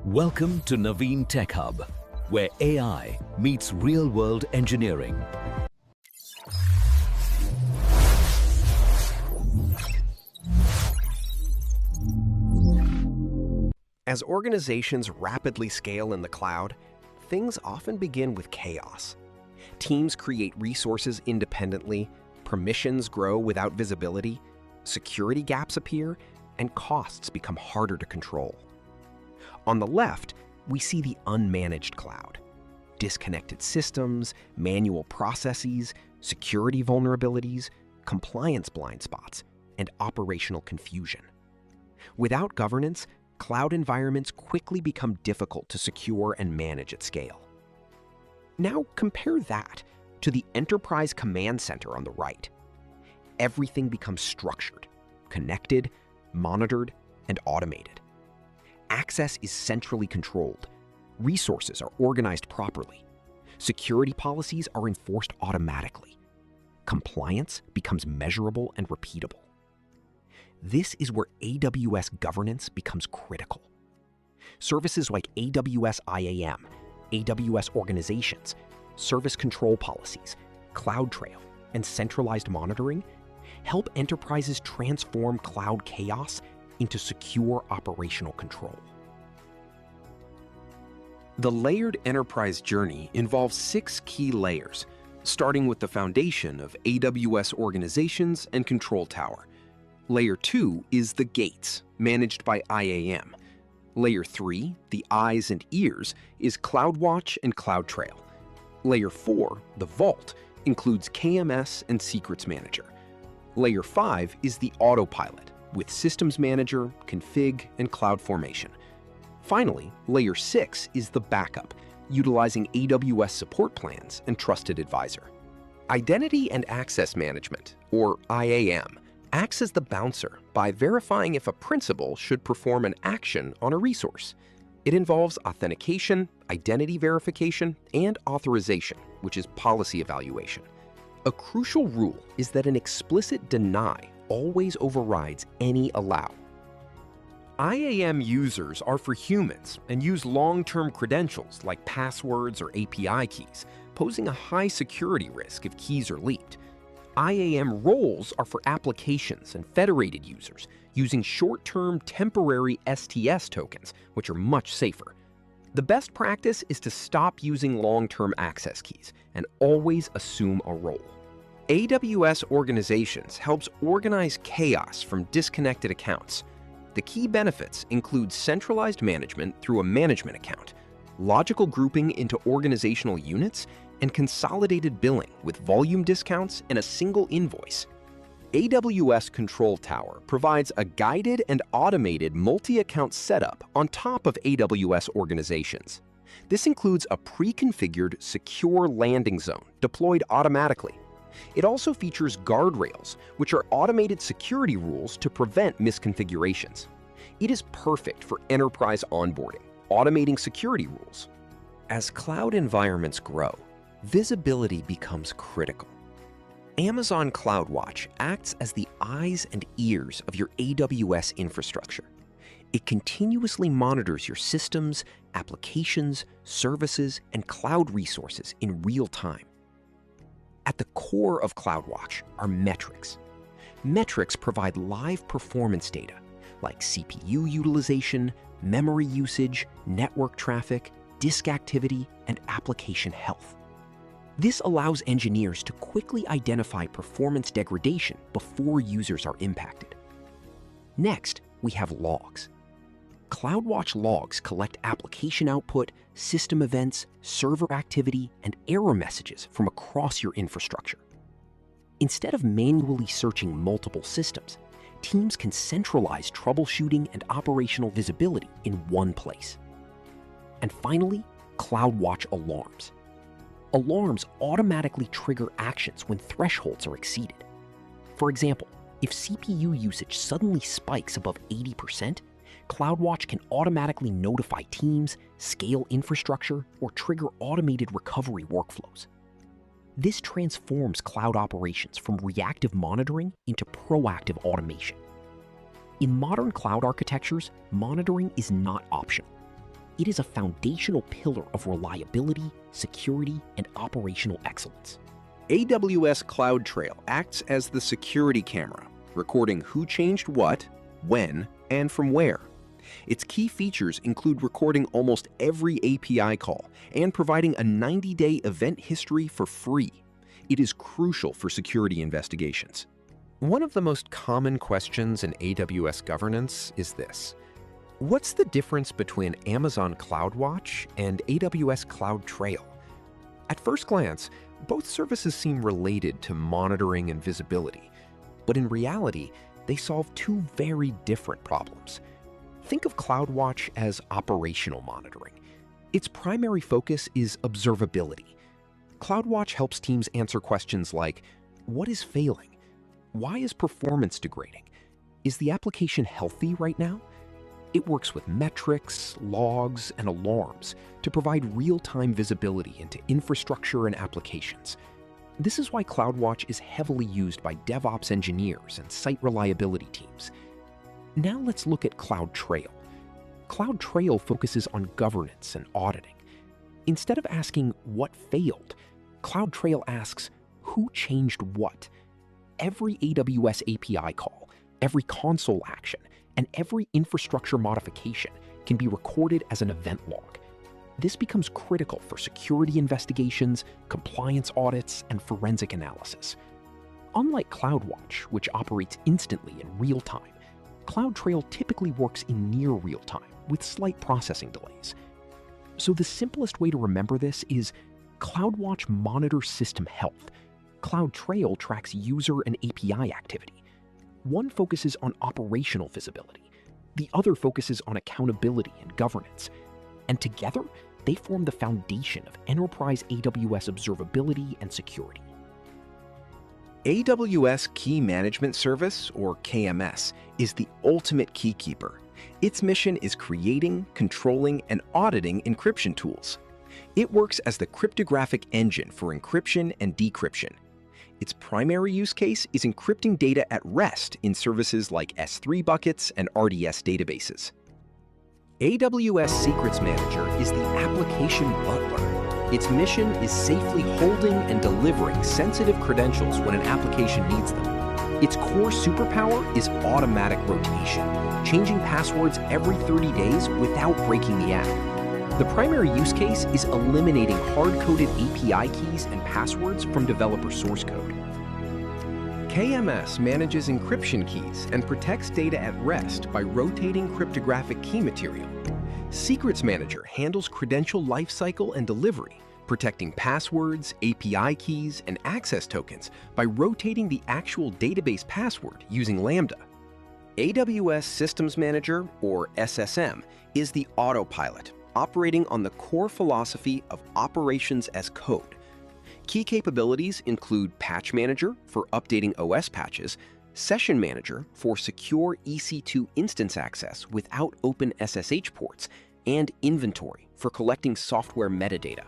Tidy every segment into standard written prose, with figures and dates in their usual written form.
Welcome to Naveen TechHub, where AI meets real-world engineering. As organizations rapidly scale in the cloud, things often begin with chaos. Teams create resources independently, permissions grow without visibility, security gaps appear, and costs become harder to control. On the left, we see the unmanaged cloud. Disconnected systems, manual processes, security vulnerabilities, compliance blind spots, and operational confusion. Without governance, cloud environments quickly become difficult to secure and manage at scale. Now compare that to the enterprise command center on the right. Everything becomes structured, connected, monitored, and automated. Access is centrally controlled. Resources are organized properly. Security policies are enforced automatically. Compliance becomes measurable and repeatable. This is where AWS governance becomes critical. Services like AWS IAM, AWS Organizations, service control policies, CloudTrail, and centralized monitoring help enterprises transform cloud chaos into secure operational control. The layered enterprise journey involves 6 key layers, starting with the foundation of AWS Organizations and Control Tower. Layer 2 is the gates, managed by IAM. Layer 3, the eyes and ears, is CloudWatch and CloudTrail. Layer 4, the vault, includes KMS and Secrets Manager. Layer 5 is the autopilot, with Systems Manager, Config, and CloudFormation. Finally, Layer 6 is the backup, utilizing AWS support plans and Trusted Advisor. Identity and Access Management, or IAM, acts as the bouncer by verifying if a principal should perform an action on a resource. It involves authentication, identity verification, and authorization, which is policy evaluation. A crucial rule is that an explicit deny always overrides any allow. IAM users are for humans and use long-term credentials like passwords or API keys, posing a high security risk if keys are leaked. IAM roles are for applications and federated users using short-term temporary STS tokens, which are much safer. The best practice is to stop using long-term access keys and always assume a role. AWS Organizations helps organize chaos from disconnected accounts. The key benefits include centralized management through a management account, logical grouping into organizational units, and consolidated billing with volume discounts and a single invoice. AWS Control Tower provides a guided and automated multi-account setup on top of AWS Organizations. This includes a pre-configured secure landing zone deployed automatically. It also features guardrails, which are automated security rules to prevent misconfigurations. It is perfect for enterprise onboarding, automating security rules. As cloud environments grow, visibility becomes critical. Amazon CloudWatch acts as the eyes and ears of your AWS infrastructure. It continuously monitors your systems, applications, services, and cloud resources in real time. At the core of CloudWatch are metrics. Metrics provide live performance data like CPU utilization, memory usage, network traffic, disk activity, and application health. This allows engineers to quickly identify performance degradation before users are impacted. Next, we have logs. CloudWatch logs collect application output, system events, server activity, and error messages from across your infrastructure. Instead of manually searching multiple systems, teams can centralize troubleshooting and operational visibility in one place. And finally, CloudWatch alarms. Alarms automatically trigger actions when thresholds are exceeded. For example, if CPU usage suddenly spikes above 80%, CloudWatch can automatically notify teams, scale infrastructure, or trigger automated recovery workflows. This transforms cloud operations from reactive monitoring into proactive automation. In modern cloud architectures, monitoring is not optional. It is a foundational pillar of reliability, security, and operational excellence. AWS CloudTrail acts as the security camera, recording who changed what, when, and from where. Its key features include recording almost every API call and providing a 90-day event history for free. It is crucial for security investigations. One of the most common questions in AWS governance is this: what's the difference between Amazon CloudWatch and AWS CloudTrail? At first glance, both services seem related to monitoring and visibility, but in reality, they solve two very different problems. Think of CloudWatch as operational monitoring. Its primary focus is observability. CloudWatch helps teams answer questions like, what is failing? Why is performance degrading? Is the application healthy right now? It works with metrics, logs, and alarms to provide real-time visibility into infrastructure and applications. This is why CloudWatch is heavily used by DevOps engineers and site reliability teams. Now let's look at CloudTrail. CloudTrail focuses on governance and auditing. Instead of asking what failed, CloudTrail asks who changed what. Every AWS API call, every console action, and every infrastructure modification can be recorded as an event log. This becomes critical for security investigations, compliance audits, and forensic analysis. Unlike CloudWatch, which operates instantly in real time, CloudTrail typically works in near real time with slight processing delays. So the simplest way to remember this is CloudWatch monitors system health. CloudTrail tracks user and API activity. One focuses on operational visibility. The other focuses on accountability and governance. And together, they form the foundation of enterprise AWS observability and security. AWS Key Management Service, or KMS, is the ultimate keykeeper. Its mission is creating, controlling, and auditing encryption tools. It works as the cryptographic engine for encryption and decryption. Its primary use case is encrypting data at rest in services like S3 buckets and RDS databases. AWS Secrets Manager is the application butler. Its mission is safely holding and delivering sensitive credentials when an application needs them. Its core superpower is automatic rotation, changing passwords every 30 days without breaking the app. The primary use case is eliminating hard-coded API keys and passwords from developer source code. KMS manages encryption keys and protects data at rest by rotating cryptographic key material. Secrets Manager handles credential lifecycle and delivery, protecting passwords, API keys, and access tokens by rotating the actual database password using Lambda. AWS Systems Manager, or SSM, is the autopilot, operating on the core philosophy of operations as code. Key capabilities include Patch Manager for updating OS patches, Session Manager for secure EC2 instance access without open SSH ports, and Inventory for collecting software metadata.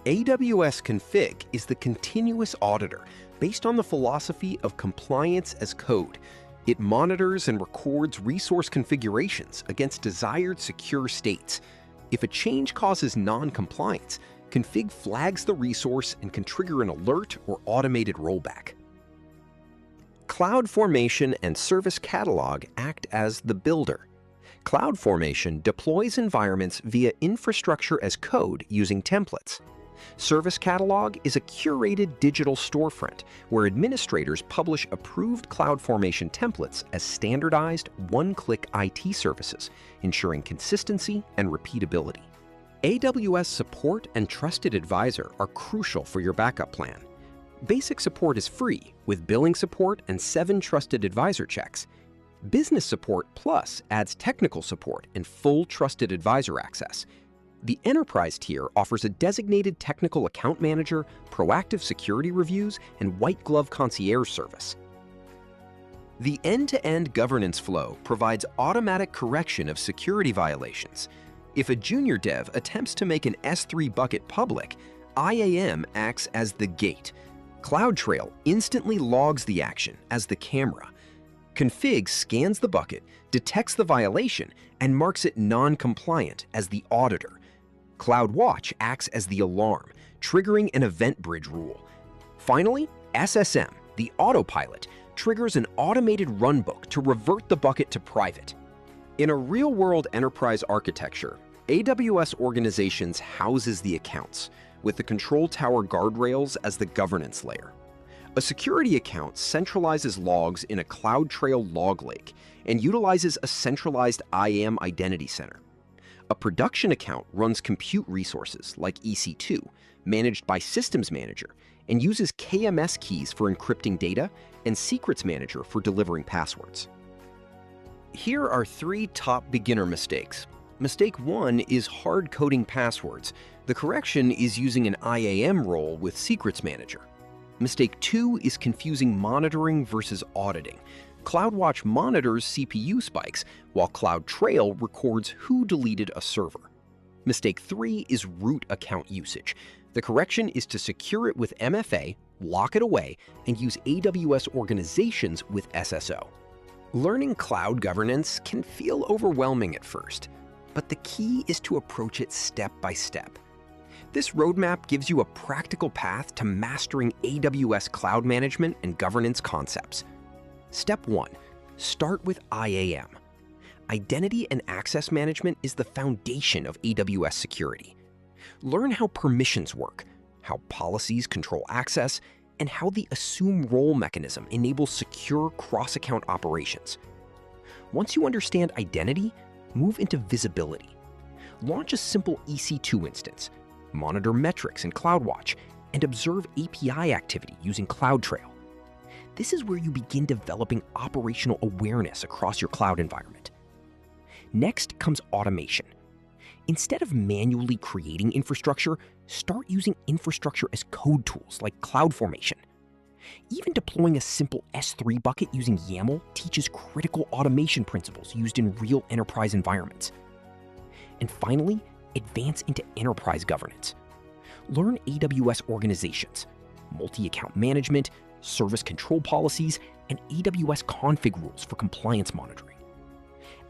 AWS Config is the continuous auditor based on the philosophy of compliance as code. It monitors and records resource configurations against desired secure states. If a change causes non-compliance, Config flags the resource and can trigger an alert or automated rollback. CloudFormation and Service Catalog act as the builder. CloudFormation deploys environments via infrastructure as code using templates. Service Catalog is a curated digital storefront where administrators publish approved CloudFormation templates as standardized one-click IT services, ensuring consistency and repeatability. AWS Support and Trusted Advisor are crucial for your backup plan. Basic support is free with billing support and 7 Trusted Advisor checks. Business Support Plus adds technical support and full Trusted Advisor access. The Enterprise tier offers a designated technical account manager, proactive security reviews, and white glove concierge service. The end-to-end governance flow provides automatic correction of security violations. If a junior dev attempts to make an S3 bucket public, IAM acts as the gate. CloudTrail instantly logs the action as the camera. Config scans the bucket, detects the violation, and marks it non-compliant as the auditor. CloudWatch acts as the alarm, triggering an event bridge rule. Finally, SSM, the autopilot, triggers an automated runbook to revert the bucket to private. In a real-world enterprise architecture, AWS Organizations houses the accounts, with the control tower guardrails as the governance layer. A security account centralizes logs in a CloudTrail log lake and utilizes a centralized IAM identity center. A production account runs compute resources like EC2, managed by Systems Manager, and uses KMS keys for encrypting data and Secrets Manager for delivering passwords. Here are 3 top beginner mistakes. Mistake 1 is hard-coding passwords. The correction is using an IAM role with Secrets Manager. Mistake 2 is confusing monitoring versus auditing. CloudWatch monitors CPU spikes, while CloudTrail records who deleted a server. Mistake 3 is root account usage. The correction is to secure it with MFA, lock it away, and use AWS Organizations with SSO. Learning cloud governance can feel overwhelming at first, but the key is to approach it step by step. This roadmap gives you a practical path to mastering AWS cloud management and governance concepts. Step 1. Start with IAM. Identity and access management is the foundation of AWS security. Learn how permissions work, how policies control access, and how the assume role mechanism enables secure cross-account operations. Once you understand identity, move into visibility. Launch a simple EC2 instance, monitor metrics in CloudWatch, and observe API activity using CloudTrail. This is where you begin developing operational awareness across your cloud environment. Next comes automation. Instead of manually creating infrastructure, start using infrastructure as code tools like CloudFormation. Even deploying a simple S3 bucket using YAML teaches critical automation principles used in real enterprise environments. And finally, advance into enterprise governance. Learn AWS Organizations, multi-account management, service control policies, and AWS config rules for compliance monitoring.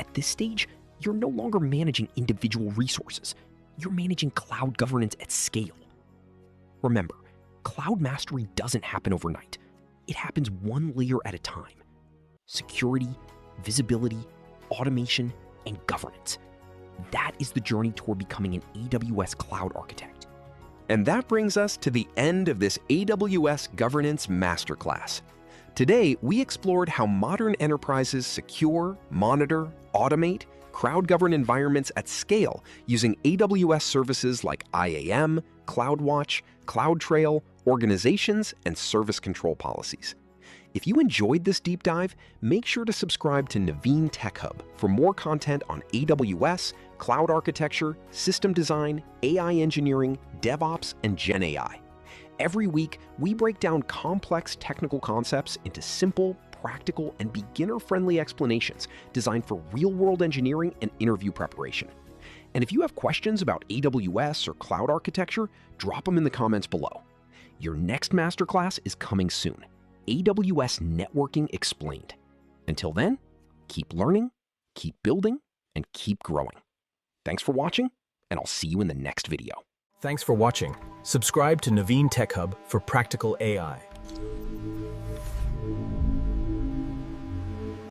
At this stage, you're no longer managing individual resources. You're managing cloud governance at scale. Remember, cloud mastery doesn't happen overnight. It happens one layer at a time. Security, visibility, automation, and governance. That is the journey toward becoming an AWS cloud architect. And that brings us to the end of this AWS Governance Masterclass. Today, we explored how modern enterprises secure, monitor, automate, crowd-govern environments at scale using AWS services like IAM, CloudWatch, CloudTrail, organizations, and service control policies. If you enjoyed this deep dive, make sure to subscribe to Naveen TechHub for more content on AWS, cloud architecture, system design, AI engineering, DevOps, and Gen AI. Every week, we break down complex technical concepts into simple, practical, and beginner-friendly explanations designed for real-world engineering and interview preparation. And if you have questions about AWS or cloud architecture, drop them in the comments below. Your next masterclass is coming soon. AWS Networking Explained. Until then, keep learning, keep building, and keep growing. Thanks for watching, and I'll see you in the next video. Thanks for watching. Subscribe to Naveen TechHub for practical AI.